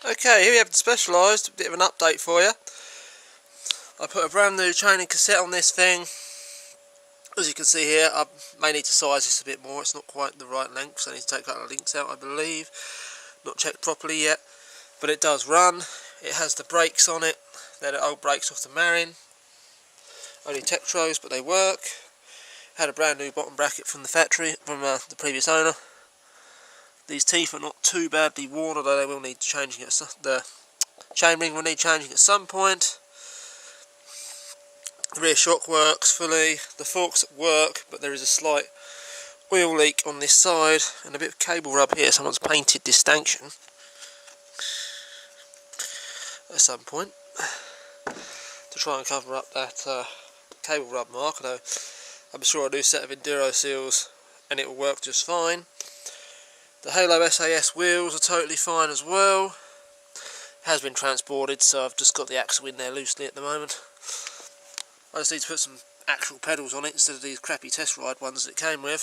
Okay, here we have the Specialized, bit of an update for you. I put a brand new training cassette on this thing. As you can see here, I may need to size this a bit more, it's not quite the right length, so I need to take a couple of links out I believe. Not checked properly yet, but it does run. It has the brakes on it, they're the old brakes off the Marin. Only Tektros, but they work. Had a brand new bottom bracket from the factory, from the previous owner. These teeth are not too badly worn, although they will need changing the chainring will need changing at some point. The rear shock works fully, the forks work, but there is a slight oil leak on this side and a bit of cable rub here. Someone's painted this stanchion at some point to try and cover up that cable rub mark, although I'm sure a new set of Enduro seals and it will work just fine. The Halo SAS wheels are totally fine as well. Has been transported, so I've just got the axle in there loosely at the moment. I just need to put some actual pedals on it instead of these crappy test ride ones that it came with.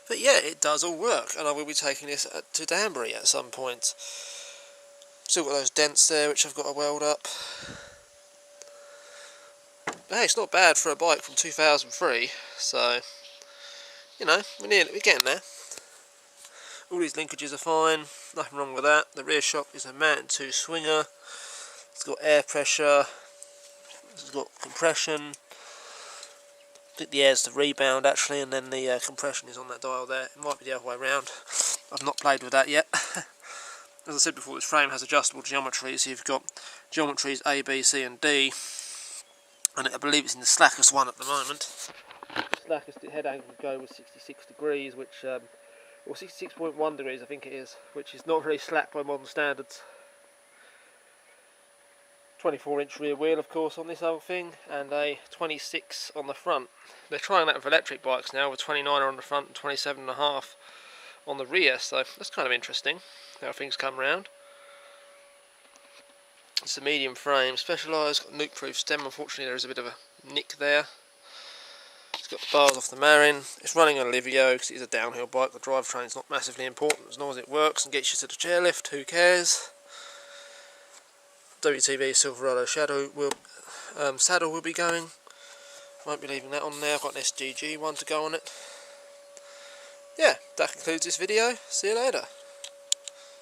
But yeah, it does all work, and I will be taking this to Danbury at some point. Still got those dents there which I've got to weld up. But hey, it's not bad for a bike from 2003, so you know, we're getting there. All these linkages are fine, nothing wrong with that. The rear shock is a Mountain 2 swinger. It's got air pressure. It's got compression. I think the air's the rebound actually, and then the compression is on that dial there. It might be the other way around. I've not played with that yet. As I said before, this frame has adjustable geometries. So you've got geometries A, B, C and D. And I believe it's in the slackest one at the moment. The slackest head angle would go with 66 degrees, which, or 66.1 degrees I think it is, which is not very slack by modern standards. 24-inch rear wheel of course on this whole thing, and a 26 on the front. They're trying that with electric bikes now, with 29 on the front and 27.5 on the rear, so that's kind of interesting how things come round. It's a medium frame, Specialized, got nuke-proof stem. Unfortunately there is a bit of a nick there. It's got the bars off the Marin. It's running on Livio because it's a downhill bike. The drivetrain's not massively important as long as it works and gets you to the chairlift, who cares. WTV Silverado Shadow saddle will be going. Won't be leaving that on there. I've got an SGG one to go on it. Yeah, that concludes this video. See you later.